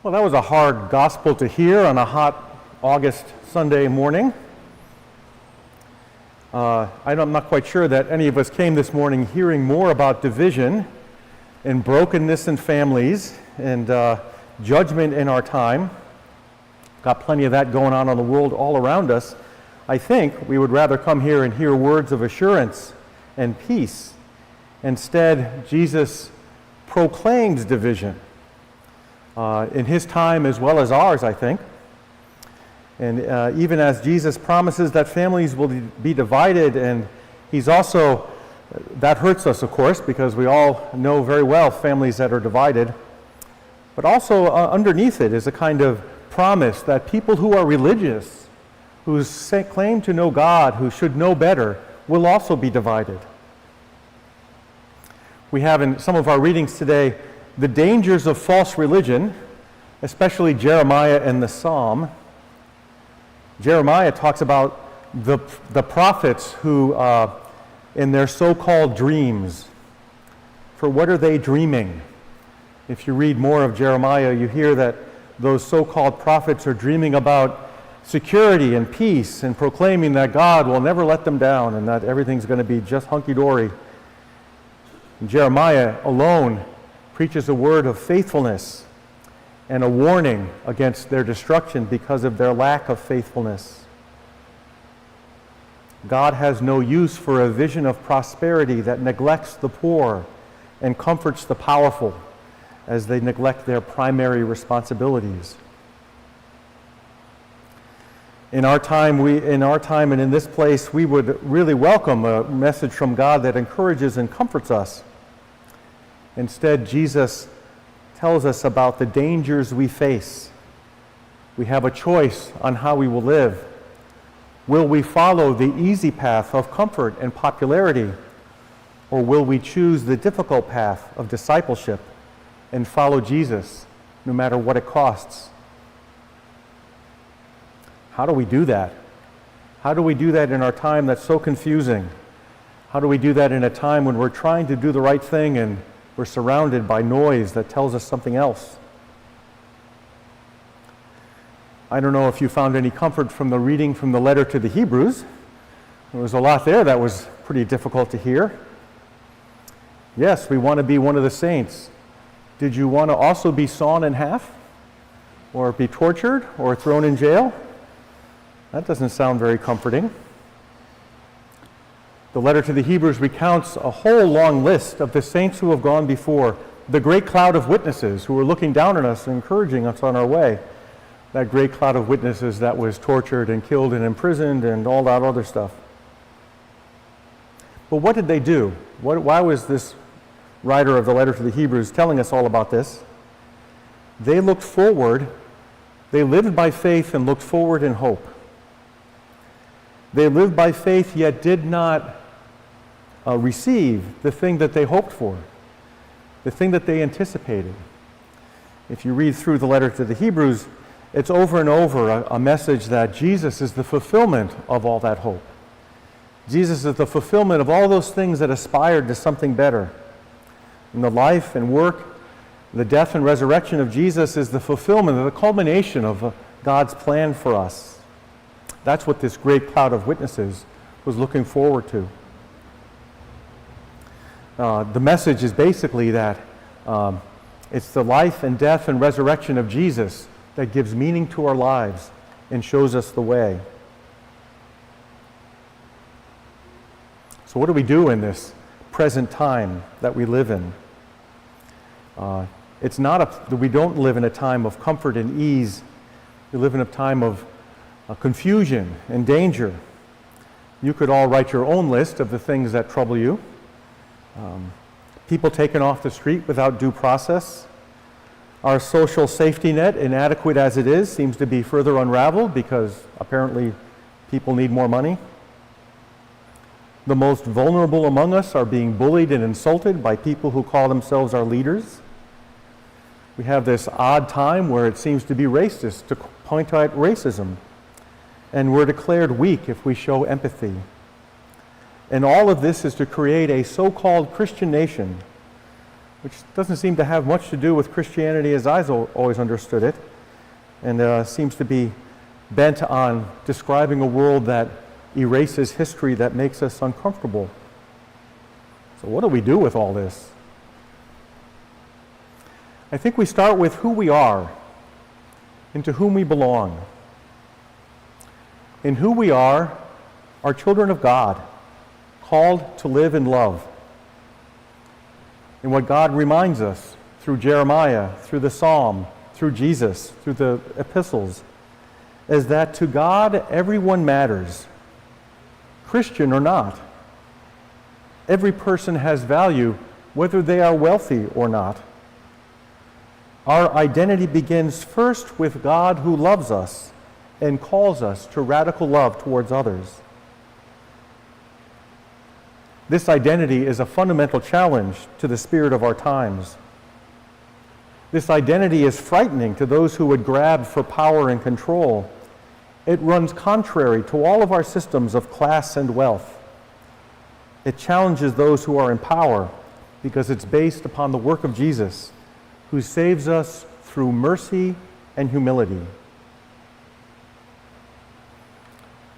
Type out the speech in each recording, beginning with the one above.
Well, that was a hard gospel to hear on a hot August Sunday morning. I'm not quite sure that any of us came this morning hearing more about division and brokenness in families and judgment in our time. Got plenty of that going on in the world all around us. I think we would rather come here and hear words of assurance and peace. Instead, Jesus proclaims division in his time as well as ours, I think. And even as Jesus promises that families will be divided, and he's also, that hurts us, of course, because we all know very well families that are divided. But also underneath it is a kind of promise that people who are religious, who claim to know God, who should know better, will also be divided. We have in some of our readings today the dangers of false religion, especially Jeremiah and the Psalm. Jeremiah talks about the prophets who, in their so-called dreams, for what are they dreaming? If you read more of Jeremiah, you hear that those so-called prophets are dreaming about security and peace and proclaiming that God will never let them down and that everything's going to be just hunky-dory. Jeremiah alone preaches a word of faithfulness and a warning against their destruction because of their lack of faithfulness. God has no use for a vision of prosperity that neglects the poor and comforts the powerful as they neglect their primary responsibilities. In our time and in this place, we would really welcome a message from God that encourages and comforts us. Instead, Jesus tells us about the dangers we face. We have a choice on how we will live. Will we follow the easy path of comfort and popularity, or will we choose the difficult path of discipleship and follow Jesus no matter what it costs? How do we do that? How do we do that in our time that's so confusing? How do we do that in a time when we're trying to do the right thing and we're surrounded by noise that tells us something else? I don't know if you found any comfort from the reading from the letter to the Hebrews. There was a lot there that was pretty difficult to hear. Yes, we want to be one of the saints. Did you want to also be sawn in half? Or be tortured? Or thrown in jail? That doesn't sound very comforting. The letter to the Hebrews recounts a whole long list of the saints who have gone before, the great cloud of witnesses who were looking down on us and encouraging us on our way. That great cloud of witnesses that was tortured and killed and imprisoned and all that other stuff. But what did they do? Why was this writer of the letter to the Hebrews telling us all about this? They looked forward. They lived by faith and looked forward in hope. They lived by faith yet did not receive the thing that they hoped for, the thing that they anticipated. If you read through the letter to the Hebrews, it's over and over a message that Jesus is the fulfillment of all that hope. Jesus is the fulfillment of all those things that aspired to something better. And the life and work, the death and resurrection of Jesus is the fulfillment, the culmination of God's plan for us. That's what this great cloud of witnesses was looking forward to. The message is basically that it's the life and death and resurrection of Jesus that gives meaning to our lives and shows us the way. So what do we do in this present time that we live in? It's not we don't live in a time of comfort and ease. We live in a time of confusion and danger. You could all write your own list of the things that trouble you. People taken off the street without due process. Our social safety net, inadequate as it is, seems to be further unraveled because apparently people need more money. The most vulnerable among us are being bullied and insulted by people who call themselves our leaders. We have this odd time where it seems to be racist to point out racism, and we're declared weak if we show empathy. And all of this is to create a so-called Christian nation which doesn't seem to have much to do with Christianity as I've always understood it, and seems to be bent on describing a world that erases history, that makes us uncomfortable. So what do we do with all this? I think we start with who we are and to whom we belong. In who we are children of God, called to live in love. And what God reminds us through Jeremiah, through the Psalm, through Jesus, through the epistles, is that to God everyone matters, Christian or not. Every person has value, whether they are wealthy or not. Our identity begins first with God who loves us and calls us to radical love towards others. This identity is a fundamental challenge to the spirit of our times. This identity is frightening to those who would grab for power and control. It runs contrary to all of our systems of class and wealth. It challenges those who are in power because it's based upon the work of Jesus, who saves us through mercy and humility.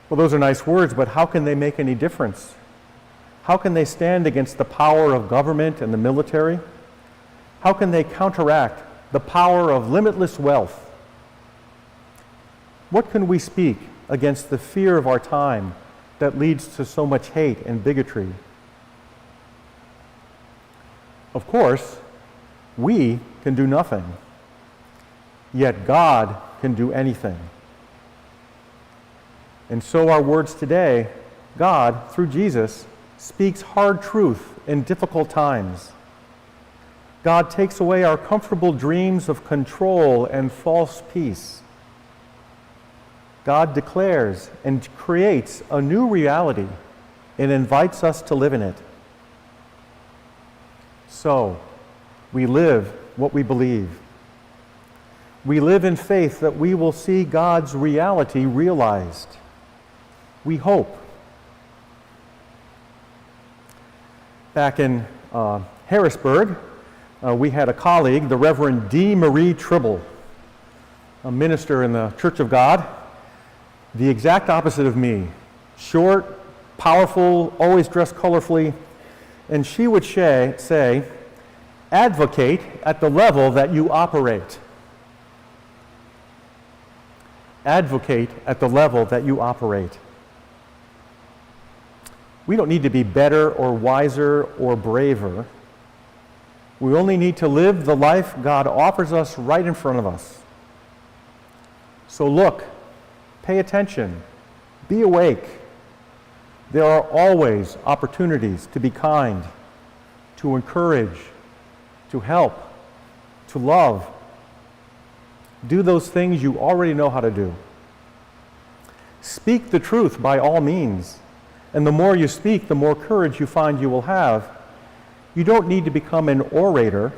Well, those are nice words, but how can they make any difference? How can they stand against the power of government and the military? How can they counteract the power of limitless wealth? What can we speak against the fear of our time that leads to so much hate and bigotry? Of course, we can do nothing, yet God can do anything. And so our words today, God, through Jesus, speaks hard truth in difficult times. God takes away our comfortable dreams of control and false peace. God declares and creates a new reality and invites us to live in it. So, we live what we believe. We live in faith that we will see God's reality realized. We hope. Back in Harrisburg, we had a colleague, the Reverend D. Marie Tribble, a minister in the Church of God, the exact opposite of me. Short, powerful, always dressed colorfully, and she would say, advocate at the level that you operate. Advocate at the level that you operate. We don't need to be better or wiser or braver. We only need to live the life God offers us right in front of us. So look, pay attention, be awake. There are always opportunities to be kind, to encourage, to help, to love. Do those things you already know how to do. Speak the truth by all means. And the more you speak, the more courage you find you will have. You don't need to become an orator.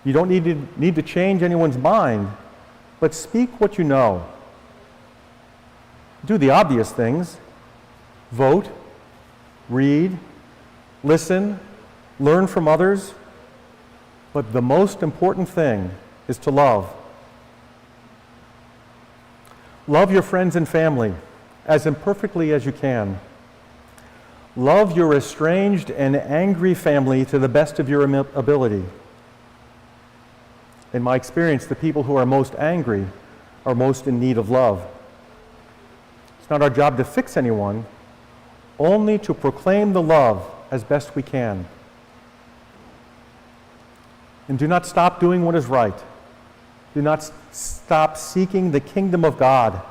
You don't need to change anyone's mind, but speak what you know. Do the obvious things. Vote, read, listen, learn from others. But the most important thing is to love. Love your friends and family as imperfectly as you can. Love your estranged and angry family to the best of your ability. In my experience, the people who are most angry are most in need of love. It's not our job to fix anyone, only to proclaim the love as best we can. And do not stop doing what is right. Do not stop seeking the kingdom of God.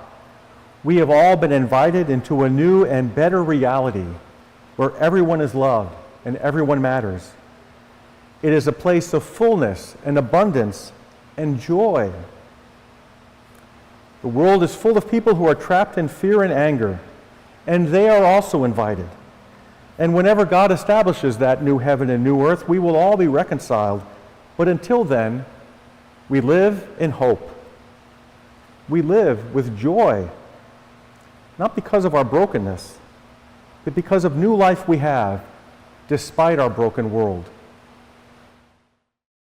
We have all been invited into a new and better reality where everyone is loved and everyone matters. It is a place of fullness and abundance and joy. The world is full of people who are trapped in fear and anger, and they are also invited. And whenever God establishes that new heaven and new earth, we will all be reconciled. But until then, we live in hope. We live with joy, not because of our brokenness, but because of new life we have, despite our broken world.